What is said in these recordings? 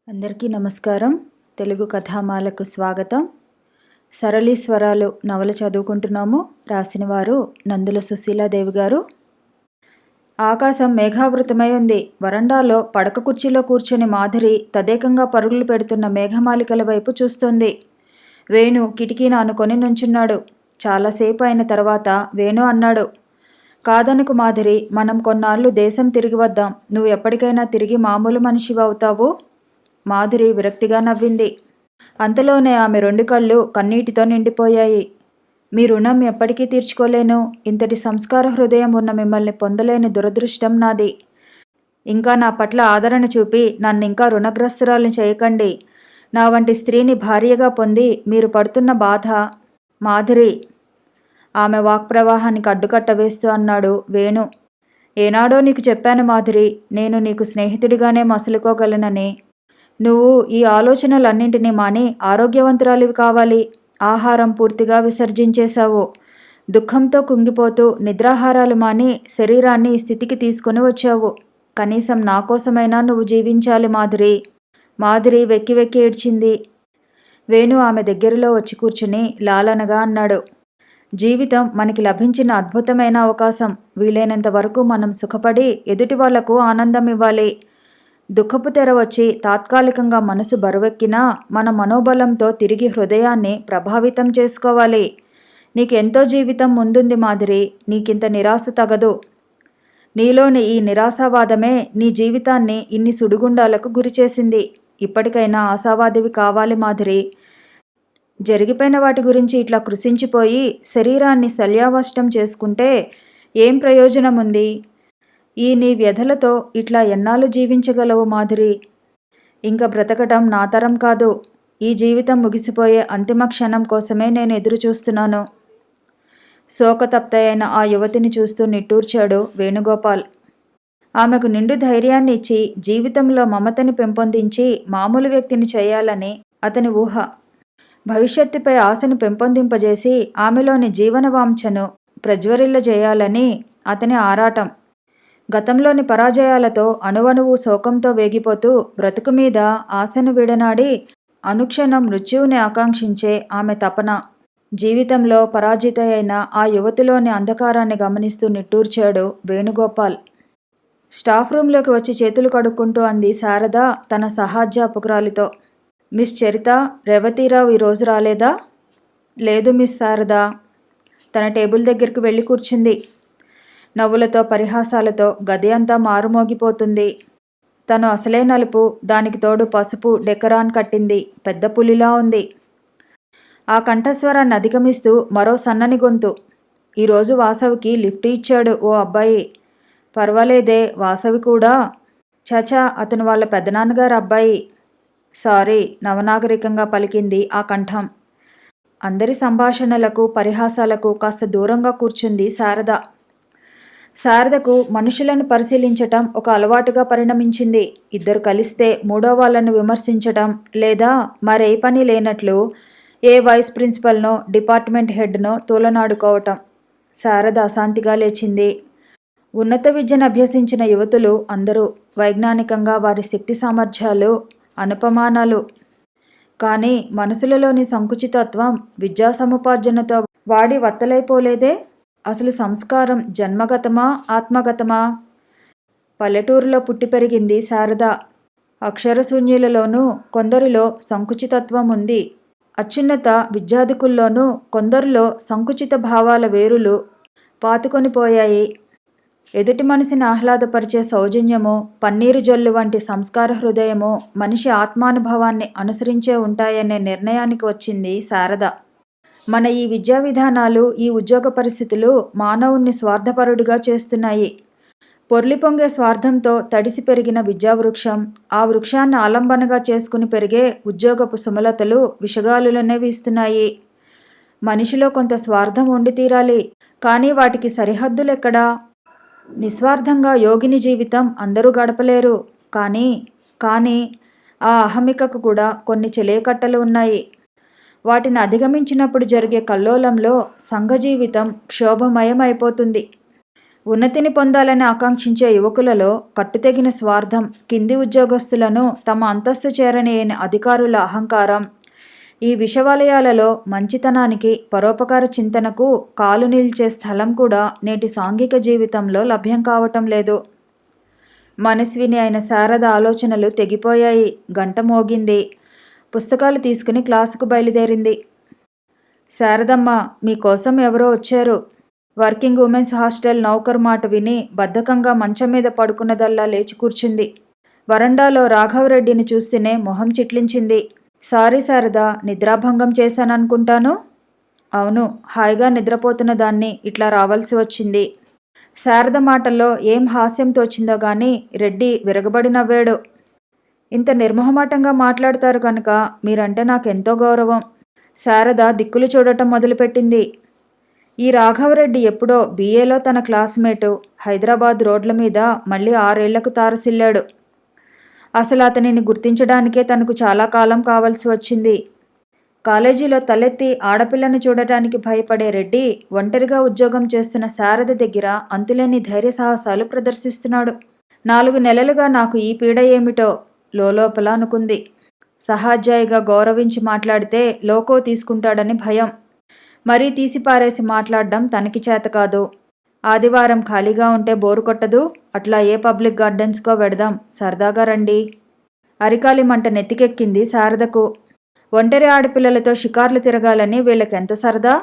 అందరికీ నమస్కారం. తెలుగు కథామాలకు స్వాగతం. సరళి స్వరాలు నవల చదువుకుంటున్నాము. రాసినవారు నందుల సుశీలాదేవి గారు. ఆకాశం మేఘావృతమై ఉంది. వరండాలో పడక కుర్చీలో కూర్చొని మాధురి తదేకంగా పరుగులు పెడుతున్న మేఘమాలికల వైపు చూస్తోంది. వేణు కిటికీని ఆనుకొని నుంచున్నాడు. చాలాసేపు అయిన తర్వాత వేణు అన్నాడు, కాదనుకు మాధురి, మనం కొన్నాళ్ళు దేశం తిరిగి వద్దాం. నువ్వు ఎప్పటికైనా తిరిగి మామూలు మనిషివి అవుతావు. మాధురి విరక్తిగా నవ్వింది. అంతలోనే ఆమె రెండు కళ్ళు కన్నీటితో నిండిపోయాయి. మీ రుణం ఎప్పటికీ తీర్చుకోలేను. ఇంతటి సంస్కార హృదయం ఉన్న మిమ్మల్ని పొందలేని దురదృష్టం నాది. ఇంకా నా పట్ల ఆదరణ చూపి నన్నింకా రుణగ్రస్తురాల్ని చేయకండి. నా వంటి స్త్రీని భార్యగా పొంది మీరు పడుతున్న బాధ. మాధురి, ఆమె వాక్ప్రవాహానికి అడ్డుకట్ట వేస్తూ అన్నాడు వేణు. ఏనాడో నీకు చెప్పాను మాధురి, నేను నీకు స్నేహితుడిగానే మసులుకోగలనని. నువ్వు ఈ ఆలోచనలన్నింటినీ మాని ఆరోగ్యవంతురాలివి కావాలి. ఆహారం పూర్తిగా విసర్జించేశావు. దుఃఖంతో కుంగిపోతూ నిద్రాహారాలు మాని శరీరాన్ని ఈ స్థితికి తీసుకుని వచ్చావు. కనీసం నా కోసమైనా నువ్వు జీవించాలి మాధురి. మాధురి వెక్కి వెక్కి ఏడ్చింది. వేణు ఆమె దగ్గరలో వచ్చి కూర్చుని లాలనగా అన్నాడు, జీవితం మనకి లభించిన అద్భుతమైన అవకాశం. వీలైనంత వరకు మనం సుఖపడి ఎదుటి వాళ్లకు ఆనందం ఇవ్వాలి. దుఃఖపు తెర వచ్చి తాత్కాలికంగా మనసు బరువెక్కినా మన మనోబలంతో తిరిగి హృదయాన్ని ప్రభావితం చేసుకోవాలి. నీకెంతో జీవితం ముందుంది మాధురి. నీకింత నిరాశ తగదు. నీలోని ఈ నిరాశావాదమే నీ జీవితాన్ని ఇన్ని సుడిగుండాలకు గురిచేసింది. ఇప్పటికైనా ఆశావాదివి కావాలి మాధురి. జరిగిపోయిన వాటి గురించి ఇట్లా కృశించిపోయి శరీరాన్ని శల్యావష్టం చేసుకుంటే ఏం ప్రయోజనం ఉంది? ఈ నీ వ్యధలతో ఇట్లా ఎన్నాళ్ళు జీవించగలవు మాధురి? ఇంకా బ్రతకటం నా తరం కాదు. ఈ జీవితం ముగిసిపోయే అంతిమ క్షణం కోసమే నేను ఎదురు చూస్తున్నాను. శోకతప్త అయిన ఆ యువతిని చూస్తూ నిట్టూర్చాడు వేణుగోపాల్. ఆమెకు నిండు ధైర్యాన్ని ఇచ్చి జీవితంలో మమతని పెంపొందించి మామూలు వ్యక్తిని చేయాలని అతని ఊహ. భవిష్యత్తుపై ఆశను పెంపొందింపజేసి ఆమెలోని జీవనవాంఛను ప్రజ్వరిల్లజేయాలని అతని ఆరాటం. గతంలోని పరాజయాలతో అణువణువు శోకంతో వేగిపోతూ బ్రతుకు మీద ఆశను విడనాడి అనుక్షణం మృత్యువుని ఆకాంక్షించే ఆమె తపన. జీవితంలో పరాజిత అయిన ఆ యువతిలోని అంధకారాన్ని గమనిస్తూ నిట్టూర్చాడు వేణుగోపాల్. స్టాఫ్ రూంలోకి వచ్చి చేతులు కడుక్కుంటూ అంది శారద తన సహాధ్యాపకురాలితో. మిస్ చరిత, రేవతీరావు ఈరోజు రాలేదా? లేదు మిస్ శారద. తన టేబుల్ దగ్గరికి వెళ్ళి కూర్చుంది. నవ్వులతో పరిహాసాలతో గది అంతా మారుమోగిపోతుంది. తను అసలే నలుపు, దానికి తోడు పసుపు డెకరాన్ కట్టింది. పెద్ద పులిలా ఉంది. ఆ కంఠస్వరాన్ని అధిగమిస్తూ మరో సన్నని గొంతు. ఈరోజు వాసవికి లిఫ్ట్ ఇచ్చాడు ఓ అబ్బాయి. పర్వాలేదే, వాసవి కూడా. చచా, అతను వాళ్ళ పెదనాన్నగారు అబ్బాయి. సారీ, నవనాగరికంగా పలికింది ఆ కంఠం. అందరి సంభాషణలకు పరిహాసాలకు కాస్త దూరంగా కూర్చుంది శారద. శారదకు మనుషులను పరిశీలించటం ఒక అలవాటుగా పరిణమించింది. ఇద్దరు కలిస్తే మూడో వాళ్ళను విమర్శించటం లేదా మరే పని లేనట్లు ఏ వైస్ ప్రిన్సిపల్నో డిపార్ట్మెంట్ హెడ్నో తూలనాడుకోవటం. శారద అశాంతిగా లేచింది. ఉన్నత విద్యను అభ్యసించిన యువతులు అందరూ వైజ్ఞానికంగా వారి శక్తి సామర్థ్యాలు అనుపమానాలు. కానీ మనసులలోని సంకుచితత్వం విద్యా సముపార్జనతో వాడి వత్తలైపోలేదే. అసలు సంస్కారం జన్మగతమా ఆత్మగతమా? పల్లెటూరులో పుట్టి పెరిగింది శారద. అక్షరశూన్యులలోనూ కొందరిలో సంకుచితత్వం ఉంది. అత్యున్నత విద్యాధికుల్లోనూ కొందరిలో సంకుచిత భావాల వేరులు పాతుకొనిపోయాయి. ఎదుటి మనిషిని ఆహ్లాదపరిచే సౌజన్యము, పన్నీరు జల్లు వంటి సంస్కార హృదయము మనిషి ఆత్మానుభవాన్ని అనుసరించే ఉంటాయనే నిర్ణయానికి వచ్చింది శారద. మన ఈ విద్యా విధానాలు, ఈ ఉద్యోగ పరిస్థితులు మానవుణ్ణి స్వార్థపరుడిగా చేస్తున్నాయి. పొర్లిపొంగే స్వార్థంతో తడిసి పెరిగిన విద్యావృక్షం, ఆ వృక్షాన్ని ఆలంబనగా చేసుకుని పెరిగే ఉద్యోగపు సుమలతలు విషగాలులనే వీస్తున్నాయి. మనిషిలో కొంత స్వార్థం ఉండి తీరాలి. కానీ వాటికి సరిహద్దులెక్కడా? నిస్వార్థంగా యోగిని జీవితం అందరూ గడపలేరు. కానీ ఆ అహమికకు కూడా కొన్ని చెలేకట్టలు ఉన్నాయి. వాటిని అధిగమించినప్పుడు జరిగే కల్లోలంలో సంఘ జీవితం క్షోభమయం అయిపోతుంది. ఉన్నతిని పొందాలని ఆకాంక్షించే యువకులలో కట్టుతెగిన స్వార్థం, కింది ఉద్యోగస్తులను తమ అంతస్తు చేరని అధికారుల అహంకారం, ఈ విషవలయాలలో మంచితనానికి, పరోపకార చింతనకు కాలు నిల్చే స్థలం కూడా నేటి సాంఘిక జీవితంలో లభ్యం కావటం లేదు. మనస్విని అయిన శారద ఆలోచనలు తెగిపోయాయి. గంట మోగింది. పుస్తకాలు తీసుకుని క్లాసుకు బయలుదేరింది. శారదమ్మ, మీకోసం ఎవరో వచ్చారు. వర్కింగ్ ఉమెన్స్ హాస్టల్ నౌకర్ మాట విని బద్ధకంగా మంచం మీద పడుకున్నదల్లా లేచి కూర్చుంది. వరండాలో రాఘవరెడ్డిని చూస్తేనే మొహం చిట్లించింది. సారీ శారద, నిద్రాభంగం చేశాననుకుంటాను. అవును, హాయిగా నిద్రపోతున్న దాన్ని ఇట్లా రావాల్సి వచ్చింది. శారద మాటల్లో ఏం హాస్యం తోచిందో గాని రెడ్డి విరగబడి నవ్వాడు. ఇంత నిర్మోహమాటంగా మాట్లాడతారు కనుక మీరంటే నాకెంతో గౌరవం. శారద దిక్కులు చూడటం మొదలుపెట్టింది. ఈ రాఘవరెడ్డి ఎప్పుడో BAలో తన క్లాస్మేటు హైదరాబాద్ రోడ్ల మీద మళ్ళీ 6 ఏళ్లకు తారసిల్లాడు. అసలు అతనిని గుర్తించడానికే తనకు చాలా కాలం కావలసి వచ్చింది. కాలేజీలో తలెత్తి ఆడపిల్లను చూడటానికి భయపడే రెడ్డి ఒంటరిగా ఉద్యోగం చేస్తున్న శారద దగ్గర అంతులేని ధైర్య సాహసాలు ప్రదర్శిస్తున్నాడు. 4 నెలలుగా నాకు ఈ పీడ ఏమిటో లోలోపల అనుకుంది. సహాధ్యాయిగా గౌరవించి మాట్లాడితే లోకో తీసుకుంటాడని భయం. మరీ తీసిపారేసి మాట్లాడడం తనకి చేత కాదు. ఆదివారం ఖాళీగా ఉంటే బోరు కొట్టదు. అట్లా ఏ పబ్లిక్ గార్డెన్స్కో వెడదాం, సరదాగా రండి. అరికాలి మంట నెత్తికెక్కింది శారదకు. ఒంటరి ఆడపిల్లలతో షికార్లు తిరగాలని వీళ్ళకెంత సరదా.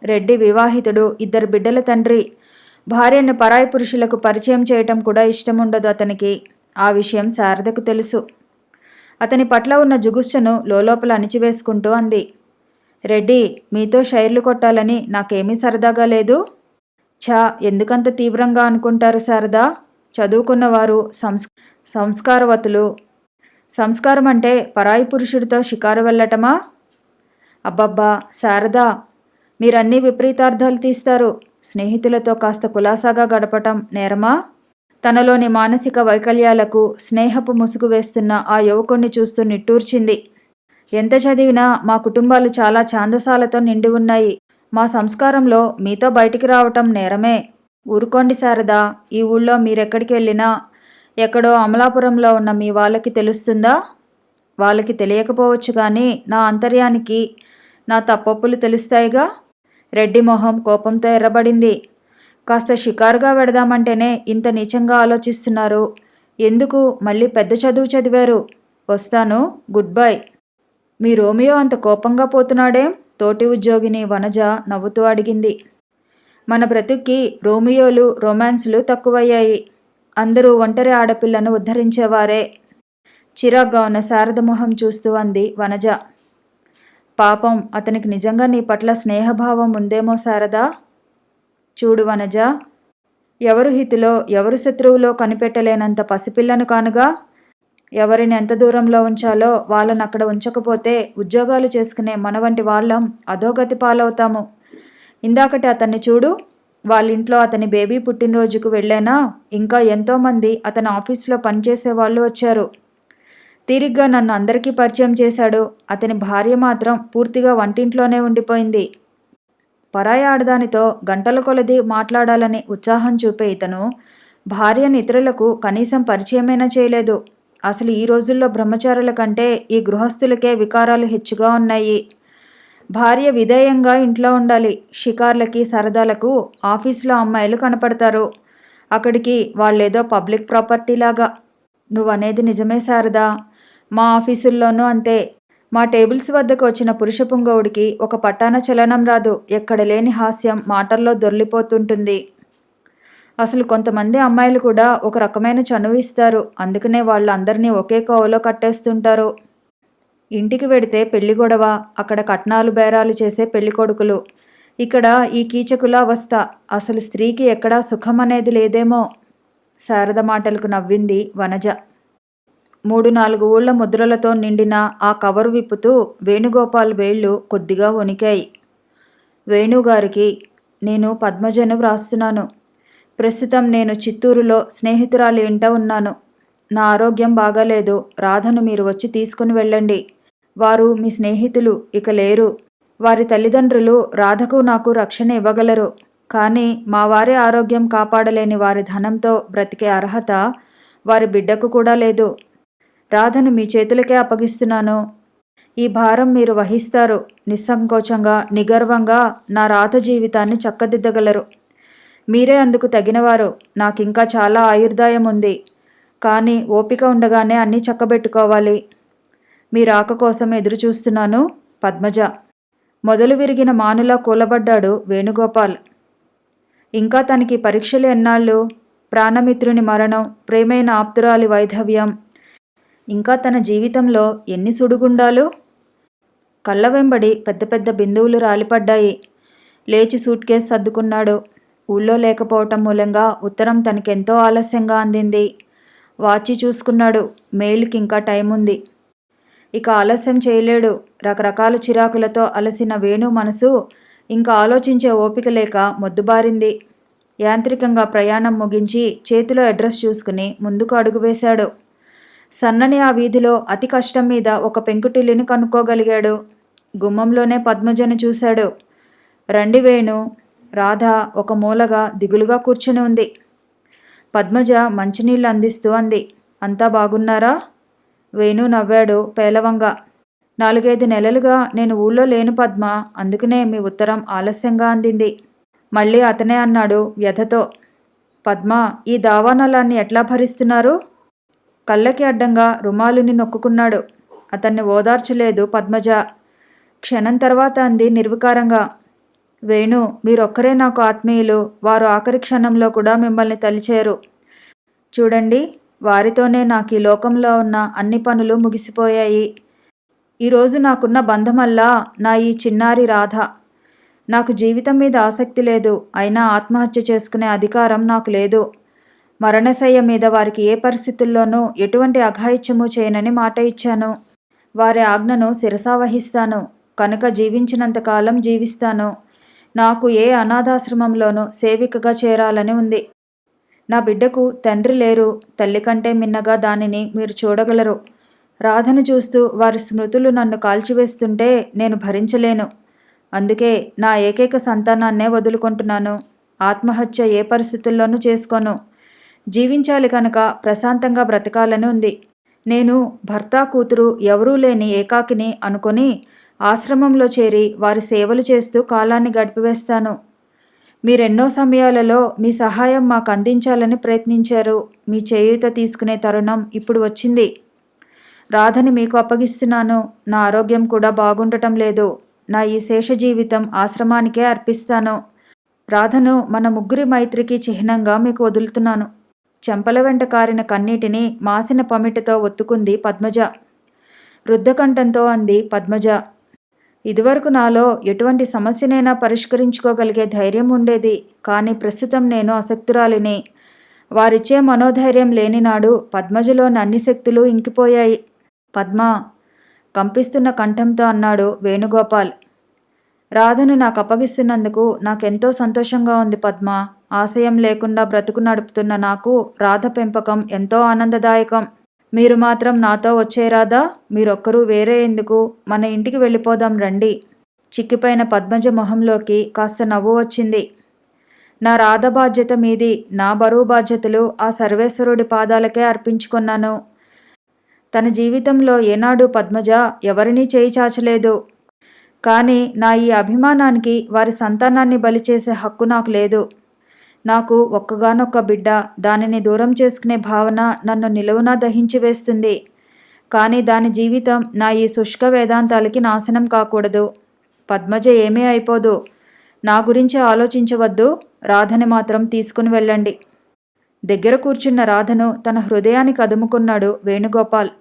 రెడ్డి వివాహితుడు, 2 బిడ్డల తండ్రి. భార్యను పరాయి పురుషులకు పరిచయం చేయటం కూడా ఇష్టముండదు అతనికి. ఆ విషయం శారదకు తెలుసు. అతని పట్ల ఉన్న జుగుస్సను లోలోపల అణిచివేసుకుంటూ అంది. రెడ్డి, మీతో షైర్లు కొట్టాలని నాకేమీ సరదాగా లేదు. ఛా, ఎందుకంత తీవ్రంగా అనుకుంటారు శారదా? చదువుకున్నవారు, సంస్కారవతులు. సంస్కారం అంటే పరాయి పురుషుడితో షికారు వెళ్ళటమా? అబ్బబ్బా శారదా, మీరన్నీ విపరీతార్థాలు తీస్తారు. స్నేహితులతో కాస్త కులాసాగా గడపటం నేరమా? తనలోని మానసిక వైకల్యాలకు స్నేహపు ముసుగు వేస్తున్న ఆ యువకుణ్ణి చూస్తూ నిట్టూర్చింది. ఎంత చదివినా మా కుటుంబాలు చాలా ఛాందసాలతో నిండి ఉన్నాయి. మా సంస్కారంలో మీతో బయటికి రావటం నేరమే. ఊరుకోండి శారదా, ఈ ఊళ్ళో మీరెక్కడికి వెళ్ళినా ఎక్కడో అమలాపురంలో ఉన్న మీ వాళ్ళకి తెలుస్తుందా? వాళ్ళకి తెలియకపోవచ్చు కానీ నా అంతర్యానికి నా తప్పొప్పులు తెలుస్తాయిగా. రెడ్డి మొహం కోపంతో ఎర్రబడింది. కాస్త షికారుగా వెడదామంటేనే ఇంత నీచంగా ఆలోచిస్తున్నారు. ఎందుకు మళ్ళీ పెద్ద చదువు చదివారు? వస్తాను, గుడ్ బై. మీ రోమియో అంత కోపంగా పోతున్నాడేం? తోటి ఉద్యోగిని వనజ నవ్వుతూ అడిగింది. మన బ్రతుక్కి రోమియోలు, రొమాన్స్లు తక్కువయ్యాయి. అందరూ ఒంటరి ఆడపిల్లను ఉద్ధరించేవారే. చిరాగ్గా ఉన్న శారద మొహం చూస్తూ అంది వనజ. పాపం, అతనికి నిజంగా నీ పట్ల స్నేహభావం ఉందేమో శారదా. చూడు వనజ, ఎవరు హితులో ఎవరు శత్రువులో కనిపెట్టలేనంత పసిపిల్లను కానుగా. ఎవరిని ఎంత దూరంలో ఉంచాలో వాళ్ళని అక్కడ ఉంచకపోతే ఉద్యోగాలు చేసుకునే మన వంటి వాళ్ళం అధోగతి పాలవుతాము. ఇందాకటి అతన్ని చూడు. వాళ్ళింట్లో అతని బేబీ పుట్టినరోజుకు వెళ్ళానా, ఇంకా ఎంతోమంది అతని ఆఫీసులో పనిచేసే వాళ్ళు వచ్చారు. తీరిగ్గా నన్ను అందరికీ పరిచయం చేశాడు. అతని భార్య మాత్రం పూర్తిగా వంటింట్లోనే ఉండిపోయింది. పరాయి ఆడదానితో గంటల కొలది మాట్లాడాలని ఉత్సాహం చూపే ఇతను భార్యను ఇతరులకు కనీసం పరిచయమైనా చేయలేదు. అసలు ఈ రోజుల్లో బ్రహ్మచారుల కంటే ఈ గృహస్థులకే వికారాలు హెచ్చుగా ఉన్నాయి. భార్య విధేయంగా ఇంట్లో ఉండాలి. షికార్లకి, సరదాలకు ఆఫీసులో అమ్మాయిలు కనపడతారు. అక్కడికి వాళ్ళేదో పబ్లిక్ ప్రాపర్టీ లాగా. నువ్వనేది నిజమే శారదా. మా ఆఫీసుల్లోనూ అంతే. మా టేబుల్స్ వద్దకు వచ్చిన పురుష పుంగవుడికి ఒక పట్టాన చలనం రాదు. ఎక్కడ లేని హాస్యం మాటల్లో దొర్లిపోతుంటుంది. అసలు కొంతమంది అమ్మాయిలు కూడా ఒక రకమైన చనువు ఇస్తారు. అందుకనే వాళ్ళు అందరినీ ఒకే కోవలో కట్టేస్తుంటారు. ఇంటికి వెడితే పెళ్లి గొడవ, అక్కడ కట్నాలు బేరాలు చేసే పెళ్లి కొడుకులు. ఇక్కడ ఈ కీచకుల అవస్థ. అసలు స్త్రీకి ఎక్కడా సుఖం అనేది లేదేమో. శారద మాటలకు నవ్వింది వనజ. 3-4 ఊళ్ళ ముద్రలతో నిండిన ఆ కవరు విప్పుతూ వేణుగోపాల్ వేళ్ళు కొద్దిగా వణికాయి. వేణుగారికి, నేను పద్మజను వ్రాస్తున్నాను. ప్రస్తుతం నేను చిత్తూరులో స్నేహితురాలి ఇంట ఉన్నాను. నా ఆరోగ్యం బాగాలేదు. రాధను మీరు వచ్చి తీసుకుని వెళ్ళండి. వారు మీ స్నేహితులు ఇక లేరు. వారి తల్లిదండ్రులు రాధకు నాకు రక్షణ ఇవ్వగలరు. కానీ మా వారి ఆరోగ్యం కాపాడలేని వారి ధనంతో బ్రతికే అర్హత వారి బిడ్డకు కూడా లేదు. రాధను మీ చేతులకే అప్పగిస్తున్నాను. ఈ భారం మీరు వహిస్తారు. నిస్సంకోచంగా, నిగర్వంగా నా రాధ జీవితాన్ని చక్కదిద్దగలరు. మీరే అందుకు తగినవారు. నాకింకా చాలా ఆయుర్దాయం ఉంది. కానీ ఓపిక ఉండగానే అన్నీ చక్కబెట్టుకోవాలి. మీ రాక కోసం ఎదురు చూస్తున్నాను. పద్మజ. మొదలు విరిగిన మానులా కూలబడ్డాడు వేణుగోపాల్. ఇంకా తనకి పరీక్షలు ఎన్నాళ్ళు? ప్రాణమిత్రుని మరణం, ప్రేమైన ఆప్తురాలి వైధవ్యం, ఇంకా తన జీవితంలో ఎన్ని సుడిగుండాలు? కళ్ళ వెంబడి పెద్ద పెద్ద బిందువులు రాలిపడ్డాయి. లేచి సూట్ కేసు సర్దుకున్నాడు. ఊళ్ళో లేకపోవటం మూలంగా ఉత్తరం తనకెంతో ఆలస్యంగా అందింది. వాచి చూసుకున్నాడు. మెయిల్కి ఇంకా టైం ఉంది. ఇక ఆలస్యం చేయలేడు. రకరకాల చిరాకులతో అలసిన వేణు మనసు ఇంకా ఆలోచించే ఓపిక లేక మొద్దుబారింది. యాంత్రికంగా ప్రయాణం ముగించి చేతిలో అడ్రస్ చూసుకుని ముందుకు అడుగు వేశాడు. సన్నని ఆ వీధిలో అతి కష్టం మీద ఒక పెంకుటిల్లుని కనుక్కోగలిగాడు. గుమ్మంలోనే పద్మజను చూశాడు. రండి వేణు. రాధ ఒక మూలగా దిగులుగా కూర్చుని ఉంది. పద్మజ మంచినీళ్ళు అందిస్తూ అంది. అంతా బాగున్నారా? వేణు నవ్వాడు పేలవంగా. 4-5 నెలలుగా నేను ఊళ్ళో లేను పద్మ, అందుకనే మీ ఉత్తరం ఆలస్యంగా అందింది. మళ్ళీ అతనే అన్నాడు వ్యధతో. పద్మ, ఈ దావానలాన్ని ఎట్లా భరిస్తున్నారు? కళ్ళకి అడ్డంగా రుమాలుని నొక్కుకున్నాడు. అతన్ని ఓదార్చలేదు పద్మజ. క్షణం తర్వాత అంది నిర్వికారంగా. వేణు, మీరొక్కరే నాకు ఆత్మీయులు. వారు ఆఖరి క్షణంలో కూడా మిమ్మల్ని తలిచేరు. చూడండి, వారితోనే నాకు ఈ లోకంలో ఉన్న అన్ని పనులు ముగిసిపోయాయి. ఈరోజు నాకున్న బంధమల్లా నా ఈ చిన్నారి రాధ. నాకు జీవితం మీద ఆసక్తి లేదు. అయినా ఆత్మహత్య చేసుకునే అధికారం నాకు లేదు. మరణశయ్య మీద వారికి ఏ పరిస్థితుల్లోనూ ఎటువంటి అఘాయిత్యము చేయనని మాట ఇచ్చాను. వారి ఆజ్ఞను శిరసావహిస్తాను. కనుక జీవించినంతకాలం జీవిస్తాను. నాకు ఏ అనాథాశ్రమంలోనూ సేవికగా చేరాలని ఉంది. నా బిడ్డకు తండ్రి లేరు. తల్లి కంటే మిన్నగా దానిని మీరు చూడగలరు. రాధను చూస్తూ వారి స్మృతులు నన్ను కాల్చివేస్తుంటే నేను భరించలేను. అందుకే నా ఏకైక సంతానాన్నే వదులుకుంటున్నాను. ఆత్మహత్య ఏ పరిస్థితుల్లోనూ చేసుకోను. జీవించాలి కనుక ప్రశాంతంగా బ్రతకాలని ఉంది. నేను భర్త కూతురు ఎవరూ లేని ఏకాకిని అనుకొని ఆశ్రమంలో చేరి వారి సేవలు చేస్తూ కాలాన్ని గడిపివేస్తాను. మీరెన్నో సమయాలలో మీ సహాయం మాకు అందించాలని ప్రయత్నించారు. మీ చేయూత తీసుకునే తరుణం ఇప్పుడు వచ్చింది. రాధని మీకు అప్పగిస్తున్నాను. నా ఆరోగ్యం కూడా బాగుండటం లేదు. నా ఈ శేష జీవితం ఆశ్రమానికే అర్పిస్తాను. రాధను మన ముగ్గురి మైత్రికి చిహ్నంగా మీకు వదులుతున్నాను. చెంపల వెంట కారిన కన్నీటిని మాసిన పమిటతో ఒత్తుకుంది పద్మజ. రుద్ధకంఠంతో అంది పద్మజ. ఇదివరకు నాలో ఎటువంటి సమస్యనైనా పరిష్కరించుకోగలిగే ధైర్యం ఉండేది. కానీ ప్రస్తుతం నేను అశక్తురాలిని. వారిచ్చే మనోధైర్యం లేనినాడు పద్మజలోని అన్ని శక్తులు ఇంకిపోయాయి. పద్మ, కంపిస్తున్న కంఠంతో అన్నాడు వేణుగోపాల్. రాధను నాకు అప్పగిస్తున్నందుకు నాకెంతో సంతోషంగా ఉంది పద్మ. ఆశయం లేకుండా బ్రతుకు నడుపుతున్న నాకు రాధ పెంపకం ఎంతో ఆనందదాయకం. మీరు మాత్రం నాతో వచ్చే రాధా? మీరొక్కరూ వేరే ఎందుకు? మన ఇంటికి వెళ్ళిపోదాం రండి. చిక్కిపోయిన పద్మజ మొహంలోకి కాస్త నవ్వు వచ్చింది. నా రాధ బాధ్యత మీది. నా బరువు బాధ్యతలు ఆ సర్వేశ్వరుడి పాదాలకే అర్పించుకున్నాను. తన జీవితంలో ఏనాడు పద్మజ ఎవరినీ చేయి చాచలేదు. కానీ నా ఈ అభిమానానికి వారి సంతానాన్ని బలి చేసే హక్కు నాకు లేదు. నాకు ఒక్కగానొక్క బిడ్డ. దానిని దూరం చేసుకునే భావన నన్ను నిలువునా దహించి వేస్తుంది. కానీ దాని జీవితం నా ఈ శుష్క వేదాంతాలకి నాశనం కాకూడదు. పద్మజ ఏమీ అయిపోదు. నా గురించి ఆలోచించవద్దు. రాధని మాత్రం తీసుకుని వెళ్ళండి. దగ్గర కూర్చున్న రాధను తన హృదయానికి అదుముకున్నాడు వేణుగోపాల్.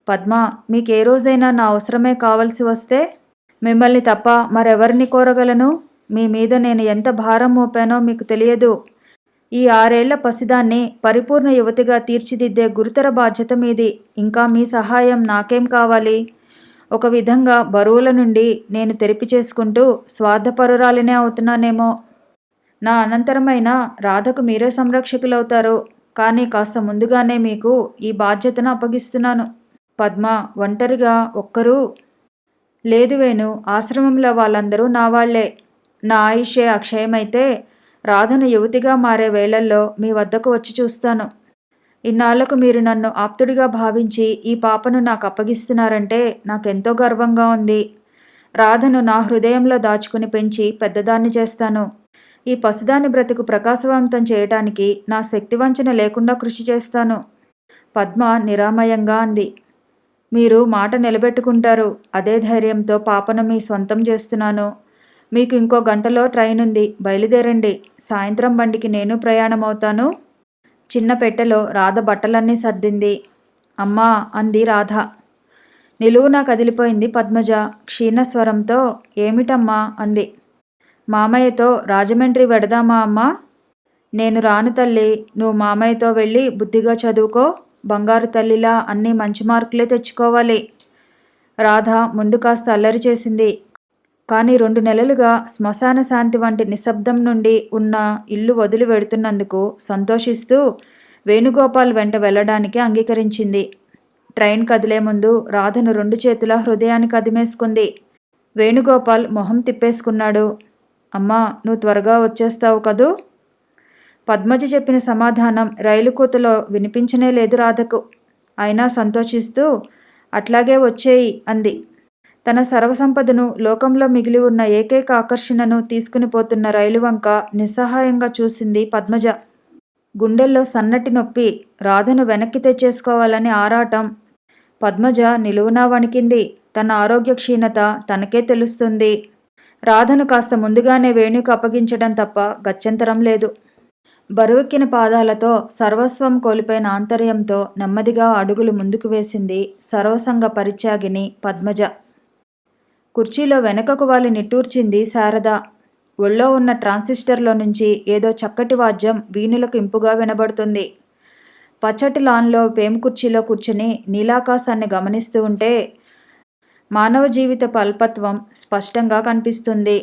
పద్మ, మీకే రోజైనా నా అవసరమే కావలసి వస్తే మిమ్మల్ని తప్ప మరెవరిని కోరగలను? మీ మీద నేను ఎంత భారం మోపానో మీకు తెలియదు. ఈ 6 ఏళ్ల పసిదాన్ని పరిపూర్ణ యువతిగా తీర్చిదిద్దే గురుతర బాధ్యత మీది. ఇంకా మీ సహాయం నాకేం కావాలి? ఒక విధంగా బరువుల నుండి నేను తెరిపి చేసుకుంటూ స్వార్థపరురాలినే అవుతున్నానేమో. నా అనంతరమైన రాధకు మీరే సంరక్షకులవుతారు. కానీ కాస్త ముందుగానే మీకు ఈ బాధ్యతను అప్పగిస్తున్నాను. పద్మ, ఒంటరిగా ఒక్కరూ? లేదు వేణు, ఆశ్రమంలో వాళ్ళందరూ నా వాళ్లే. నా ఆయుష్యే అక్షయమైతే రాధను యువతిగా మారే వేళల్లో మీ వద్దకు వచ్చి చూస్తాను. ఇన్నాళ్లకు మీరు నన్ను ఆప్తుడిగా భావించి ఈ పాపను నాకు అప్పగిస్తున్నారంటే నాకెంతో గర్వంగా ఉంది. రాధను నా హృదయంలో దాచుకుని పెంచి పెద్దదాన్ని చేస్తాను. ఈ పసిదాని బ్రతుకు ప్రకాశవంతం చేయటానికి నా శక్తివంచన లేకుండా కృషి చేస్తాను. పద్మ నిరామయంగా అంది. మీరు మాట నిలబెట్టుకుంటారు. అదే ధైర్యంతో పాపను మీ సొంతం చేస్తున్నాను. మీకు ఇంకో గంటలో ట్రైన్ ఉంది, బయలుదేరండి. సాయంత్రం బండికి నేను ప్రయాణమవుతాను. చిన్న పెట్టెలో రాధ బట్టలన్నీ సర్దింది. అమ్మా అంది రాధ. నిలువునా కదిలిపోయింది పద్మజ క్షీణస్వరంతో. ఏమిటమ్మా అంది. మామయ్యతో రాజమండ్రి వెడదామా అమ్మా? నేను రాను తల్లి. నువ్వు మామయ్యతో వెళ్ళి బుద్ధిగా చదువుకో. బంగారు తల్లిలా అన్నీ మంచి మార్కులే తెచ్చుకోవాలి. రాధ ముందు కాస్త అల్లరి చేసింది. కానీ 2 నెలలుగా శ్మశాన శాంతి వంటి నిశ్శబ్దం నుండి ఉన్న ఇల్లు వదిలి వెడుతున్నందుకు సంతోషిస్తూ వేణుగోపాల్ వెంట వెళ్ళడానికి అంగీకరించింది. ట్రైన్ కదిలే ముందు రాధను 2 చేతుల హృదయానికి అదిమేసుకుంది. వేణుగోపాల్ మొహం తిప్పేసుకున్నాడు. అమ్మా నువ్వు త్వరగా వచ్చేస్తావు కదూ? పద్మజ చెప్పిన సమాధానం రైలు కూతలో వినిపించనే లేదు రాధకు. అయినా సంతోషిస్తూ అట్లాగే వచ్చేయి అంది. తన సర్వసంపదను, లోకంలో మిగిలి ఉన్న ఏకైక ఆకర్షణను తీసుకుని పోతున్న రైలు వంక నిస్సహాయంగా చూసింది పద్మజ. గుండెల్లో సన్నటి నొప్పి, రాధను వెనక్కి తెచ్చేసుకోవాలని ఆరాటం. పద్మజ నిలువునా వణికింది. తన ఆరోగ్య క్షీణత తనకే తెలుస్తుంది. రాధను కాస్త ముందుగానే వేణుకు అప్పగించడం తప్ప గత్యంతరం లేదు. బరువెక్కిన పాదాలతో సర్వస్వం కోల్పోయిన ఆంతర్యంతో నెమ్మదిగా అడుగులు ముందుకు వేసింది సర్వసంగ పరిత్యాగిని పద్మజ. కుర్చీలో వెనకకు వాలి నిట్టూర్చింది శారద. ఒళ్ళో ఉన్న ట్రాన్సిస్టర్లో నుంచి ఏదో చక్కటి వాద్యం వీణులకు ఇంపుగా వినబడుతుంది. పచ్చటి లాన్లో పేము కుర్చీలో కూర్చుని నీలాకాశాన్ని గమనిస్తూ ఉంటే మానవ జీవిత అల్పత్వం స్పష్టంగా కనిపిస్తుంది.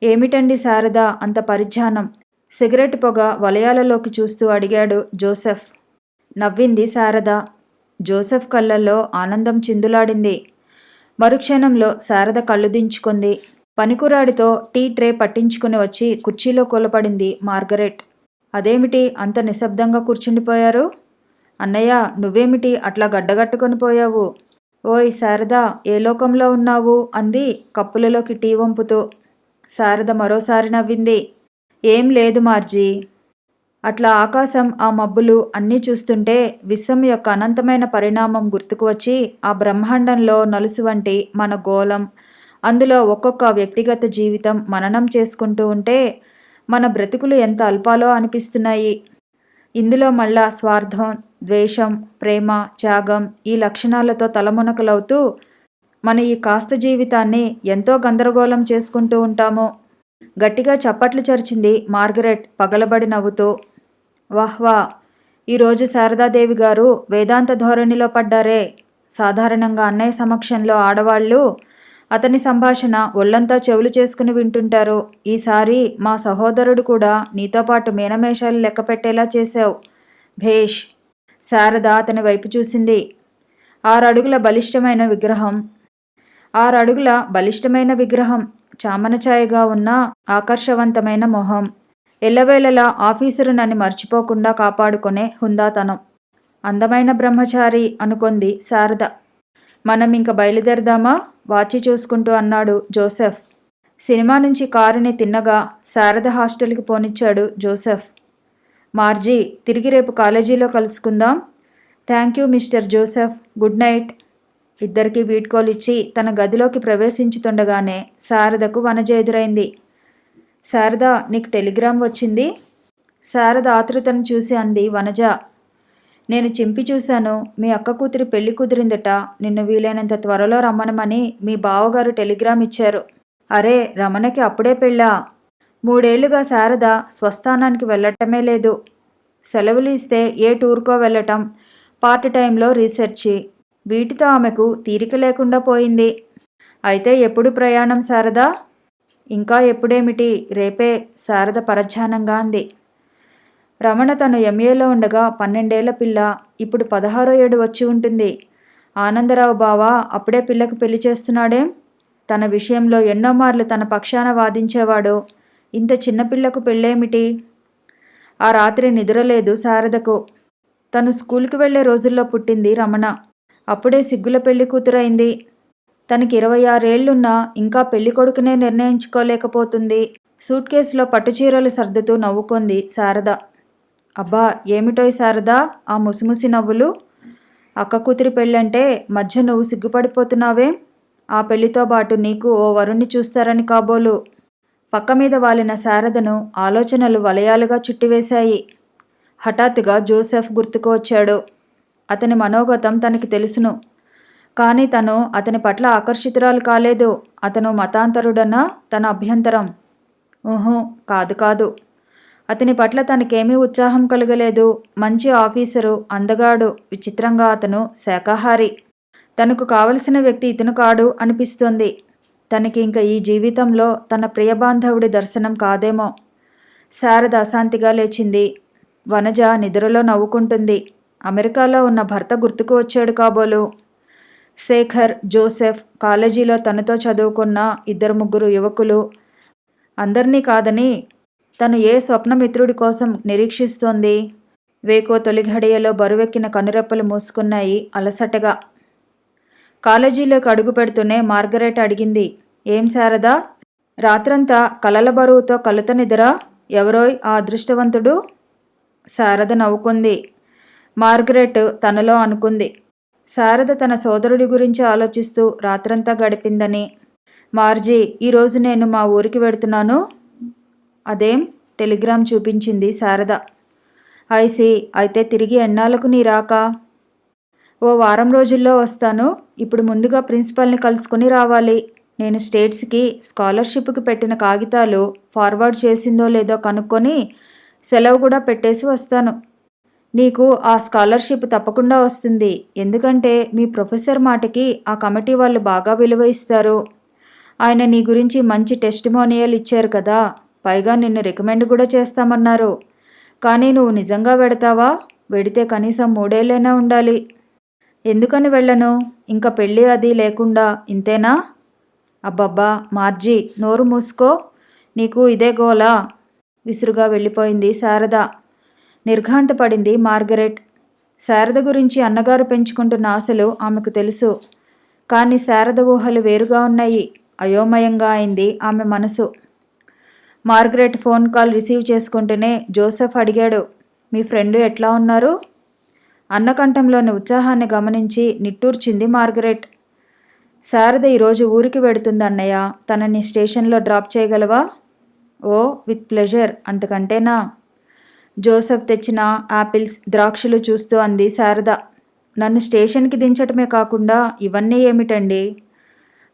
ఏమిటండి శారద అంత పరిజ్ఞానం? సిగరెట్ పొగ వలయాలలోకి చూస్తూ అడిగాడు జోసెఫ్. నవ్వింది శారద. జోసెఫ్ కళ్ళల్లో ఆనందం చిందులాడింది. మరుక్షణంలో శారద కళ్ళు దించుకుంది. పనికురాడితో టీ ట్రే పట్టించుకుని వచ్చి కుర్చీలో కూలపడింది మార్గరెట్. అదేమిటి అంత నిశ్శబ్దంగా కూర్చుండిపోయారు? అన్నయ్య నువ్వేమిటి అట్లా గడ్డగట్టుకొని పోయావు? ఓయ్ శారద ఏ లోకంలో ఉన్నావు అంది కప్పులలోకి టీ వంపుతూ. శారద మరోసారి నవ్వింది. ఏం లేదు మార్జీ. అట్లా ఆకాశం, ఆ మబ్బులు అన్నీ చూస్తుంటే విశ్వం యొక్క అనంతమైన పరిణామం గుర్తుకు వచ్చి ఆ బ్రహ్మాండంలో నలుసు వంటి మన గోళం, అందులో ఒక్కొక్క వ్యక్తిగత జీవితం మననం చేసుకుంటూ ఉంటే మన బ్రతుకులు ఎంత అల్పాలో అనిపిస్తున్నాయి. ఇందులో మళ్ళా స్వార్థం, ద్వేషం, ప్రేమ, త్యాగం ఈ లక్షణాలతో తలమునకలవుతూ మన ఈ కాస్త జీవితాన్ని ఎంతో గందరగోళం చేసుకుంటూ ఉంటాము. గట్టిగా చప్పట్లు చరిచింది మార్గరెట్ పగలబడి నవ్వుతూ. వాహ్వా, ఈరోజు శారదాదేవి గారు వేదాంత ధోరణిలో పడ్డారే. సాధారణంగా అన్నయ్య సమక్షంలో ఆడవాళ్ళు అతని సంభాషణ ఒళ్ళంతా చెవులు చేసుకుని వింటుంటారు. ఈసారి మా సహోదరుడు కూడా నీతో పాటు మీనమేషాలు లెక్క పెట్టేలా చేశావు. భేష్. శారద అతని వైపు చూసింది. 6 అడుగుల బలిష్టమైన విగ్రహం, చామనఛాయగా ఉన్న ఆకర్షవంతమైన మొహం, ఎల్లవేళలా ఆఫీసరునని మర్చిపోకుండా కాపాడుకునే హుందాతనం. అందమైన బ్రహ్మచారి అనుకుంది శారద. మనం ఇంక బయలుదేరదామా? వాచి చూసుకుంటూ అన్నాడు జోసెఫ్. సినిమా నుంచి కారుని తిన్నగా శారద హాస్టల్కి పోనిచ్చాడు జోసెఫ్. మార్జీ తిరిగి రేపు కాలేజీలో కలుసుకుందాం. Thank you mister Joseph, good night. ఇద్దరికీ వీడ్కోలిచ్చి తన గదిలోకి ప్రవేశించుతుండగానే శారదకు వనజ ఎదురైంది. శారద నీకు టెలిగ్రామ్ వచ్చింది. శారద ఆతృతను చూసి అంది వనజ. నేను చింపి చూశాను. మీ అక్క కూతురి పెళ్లి కుదిరిందట. నిన్ను వీలైనంత త్వరలో రమ్మనమని మీ బావగారు టెలిగ్రామ్ ఇచ్చారు. అరే రమణకి అప్పుడే పెళ్ళా? 3 ఏళ్లుగా శారద స్వస్థానానికి వెళ్ళటమే లేదు. సెలవులు ఇస్తే ఏ టూర్కో వెళ్ళటం, పార్ట్ టైంలో రీసెర్చి, వీటితో ఆమెకు తీరిక లేకుండా పోయింది. అయితే ఎప్పుడు ప్రయాణం శారదా? ఇంకా ఎప్పుడేమిటి, రేపే. శారద పరధ్యానంగా అంది. రమణ తను ఎంఏలో ఉండగా 12 ఏళ్ల పిల్ల, ఇప్పుడు 16వ ఏడు వచ్చి ఉంటుంది. ఆనందరావు బావ అప్పుడే పిల్లకు పెళ్లి చేస్తున్నాడేం? తన విషయంలో ఎన్నో మార్లు తన పక్షాన వాదించేవాడు. ఇంత చిన్నపిల్లకు పెళ్ళేమిటి? ఆ రాత్రి నిద్రలేదు శారదకు. తను స్కూల్కి వెళ్లే రోజుల్లో పుట్టింది రమణ. అప్పుడే సిగ్గుల పెళ్లి కూతురైంది. తనకి 26 ఏళ్లున్నా ఇంకా పెళ్లి కొడుకునే నిర్ణయించుకోలేకపోతుంది. సూట్ కేసులో పట్టుచీరలు సర్దుతూ నవ్వుకుంది శారద. అబ్బా, ఏమిటోయ్ శారదా ఆ ముసిముసి నవ్వులు? అక్క కూతురి పెళ్ళంటే మధ్య నువ్వు సిగ్గుపడిపోతున్నావే? ఆ పెళ్లితో పాటు నీకు ఓ వరుణ్ణి చూస్తారని కాబోలు. పక్క మీద వాలిన శారదను ఆలోచనలు వలయాలుగా చుట్టివేశాయి. హఠాత్తుగా జోసెఫ్ గుర్తుకు వచ్చాడు. అతని మనోగతం తనకి తెలుసును. కానీ తను అతని పట్ల ఆకర్షితురాలు కాలేదు. అతను మతాంతరుడన్న తన అభ్యంతరం. కాదు కాదు. అతని పట్ల తనకేమీ ఉత్సాహం కలగలేదు. మంచి ఆఫీసరు, అందగాడు. విచిత్రంగా అతను శాకాహారి. తనకు కావలసిన వ్యక్తి ఇతను కాడు అనిపిస్తోంది. తనకి ఇంక ఈ జీవితంలో తన ప్రియబాంధవుడి దర్శనం కాదేమో. శారద అశాంతిగా లేచింది. వనజ నిద్రలో నవ్వుకుంటుంది. అమెరికాలో ఉన్న భర్త గుర్తుకు వచ్చాడు కాబోలు. శేఖర్, జోసెఫ్, కాలేజీలో తనతో చదువుకున్న 2-3 యువకులు, అందరినీ కాదని తను ఏ స్వప్నమిత్రుడి కోసం నిరీక్షిస్తోంది. వేకో తొలిఘడియలో బరువెక్కిన కనురెప్పలు మూసుకున్నాయి అలసటగా. కాలేజీలోకి అడుగు పెడుతూనే మార్గరెట్ అడిగింది, ఏం శారదా, రాత్రంతా కలల బరువుతో కలుత నిద్రా? ఎవరోయ్ ఆ అదృష్టవంతుడు? శారద నవ్వుకుంది. మార్గరెట్ తనలో అనుకుంది. శారద తన సోదరుడి గురించి ఆలోచిస్తూ రాత్రంతా గడిపిందని. మార్జీ, ఈరోజు నేను మా ఊరికి వెడుతున్నాను. అదేం? టెలిగ్రామ్ చూపించింది శారద. ఐసి, అయితే తిరిగి ఎన్నాళ్ళకు నీ రాక? ఓ వారం రోజుల్లో వస్తాను. ఇప్పుడు ముందుగా ప్రిన్సిపల్ని కలుసుకుని రావాలి. నేను స్టేట్స్కి స్కాలర్షిప్కి పెట్టిన కాగితాలు ఫార్వర్డ్ చేసిందో లేదో కనుక్కొని సెలవు కూడా పెట్టేసి వస్తాను. నీకు ఆ స్కాలర్షిప్ తప్పకుండా వస్తుంది. ఎందుకంటే మీ ప్రొఫెసర్ మాటకి ఆ కమిటీ వాళ్ళు బాగా విలువ ఇస్తారు. ఆయన నీ గురించి మంచి టెస్టిమోనియల్ ఇచ్చారు కదా. పైగా నిన్ను రికమెండ్ కూడా చేస్తామన్నారు. కానీ నువ్వు నిజంగా వెడతావా? వెడితే కనీసం 3 ఏళ్ళైనా ఉండాలి. ఎందుకని వెళ్ళను? ఇంకా పెళ్ళి అది లేకుండా ఇంతేనా? అబ్బబ్బా మార్జీ, నోరు మూసుకో. నీకు ఇదే గోలా? విసురుగా వెళ్ళిపోయింది శారద. నిర్ఘాంతపడింది మార్గరెట్. శారద గురించి అన్నగారు పెంచుకుంటున్న ఆశలు ఆమెకు తెలుసు. కానీ శారద ఊహలు వేరుగా ఉన్నాయి. అయోమయంగా అయింది ఆమె మనసు. మార్గరెట్ ఫోన్ కాల్ రిసీవ్ చేసుకుంటూనే జోసెఫ్ అడిగాడు, మీ ఫ్రెండ్ ఎట్లా ఉన్నారు? అన్నకంఠంలోని ఉత్సాహాన్ని గమనించి నిట్టూర్చింది మార్గరెట్. శారద ఈరోజు ఊరికి వెడుతుంది అన్నయ్య. తనని స్టేషన్లో డ్రాప్ చేయగలవా? ఓ, విత్ ప్లెజర్. అంతకంటేనా? జోసెఫ్ తెచ్చిన యాపిల్స్, ద్రాక్షలు చూస్తూ అంది శారద. నన్ను స్టేషన్కి దించటమే కాకుండా ఇవన్నీ ఏమిటండి?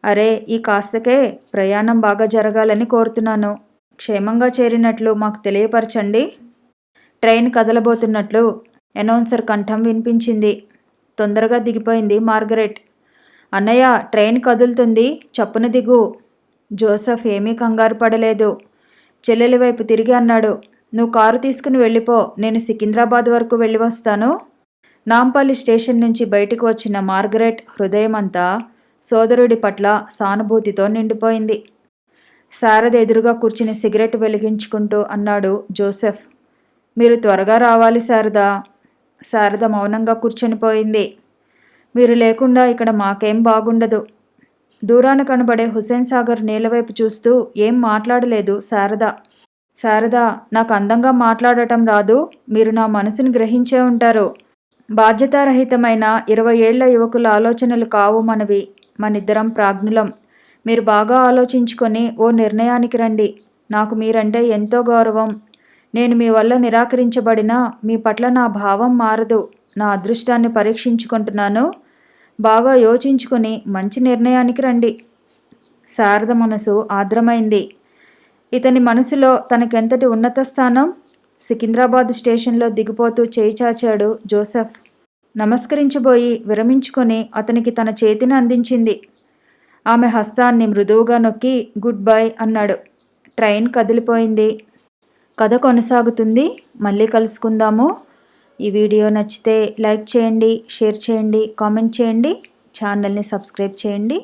అరే, ఈ కాస్తకే ప్రయాణం బాగా జరగాలని కోరుతున్నాను. క్షేమంగా చేరినట్లు మాకు తెలియపరచండి. ట్రైన్ కదలబోతున్నట్లు అనౌన్సర్ కంఠం వినిపించింది. తొందరగా దిగిపోయింది మార్గరెట్. అన్నయ్య, ట్రైన్ కదులుతుంది, చప్పున దిగు. జోసెఫ్ ఏమీ కంగారు పడలేదు. చెల్లెలి వైపు తిరిగి అన్నాడు, నువ్వు కారు తీసుకుని వెళ్ళిపో. నేను సికింద్రాబాద్ వరకు వెళ్ళి వస్తాను. నాంపల్లి స్టేషన్ నుంచి బయటకు వచ్చిన మార్గరెట్ హృదయమంతా సోదరుడి పట్ల సానుభూతితో నిండిపోయింది. శారద ఎదురుగా కూర్చుని సిగరెట్ వెలిగించుకుంటూ అన్నాడు జోసెఫ్, మీరు త్వరగా రావాలి శారదా. శారద మౌనంగా కూర్చొనిపోయింది. మీరు లేకుండా ఇక్కడ మాకేం బాగుండదు. దూరాన కనబడే హుస్సేన్ సాగర్ నీళ్ళవైపు చూస్తూ ఏం మాట్లాడలేదు శారద. శారదా, నాకు అందంగా మాట్లాడటం రాదు. మీరు నా మనసుని గ్రహించే ఉంటారు. బాధ్యతారహితమైన 20 ఏళ్ల యువకుల ఆలోచనలు కావు మనవి. మనిద్దరం ప్రాజ్ఞులం. మీరు బాగా ఆలోచించుకొని ఓ నిర్ణయానికి రండి. నాకు మీరంటే ఎంతో గౌరవం. నేను మీ వల్ల నిరాకరించబడినా మీ పట్ల నా భావం మారదు. నా అదృష్టాన్ని పరీక్షించుకుంటున్నాను. బాగా యోచించుకొని మంచి నిర్ణయానికి రండి. శారద మనసు ఆర్ద్రమైంది. ఇతని మనసులో తనకెంతటి ఉన్నత స్థానం! సికింద్రాబాద్ స్టేషన్లో దిగిపోతూ చేయి చాచాడు జోసెఫ్. నమస్కరించబోయి విరమించుకొని అతనికి తన చేతిని అందించింది. ఆమె హస్తాన్ని మృదువుగా నొక్కి గుడ్ బై అన్నాడు. ట్రైన్ కదిలిపోయింది. కథ కొనసాగుతుంది. మళ్ళీ కలుసుకుందాము. ఈ వీడియో నచ్చితే లైక్ చేయండి, షేర్ చేయండి, కామెంట్ చేయండి, ఛానల్ని సబ్స్క్రైబ్ చేయండి.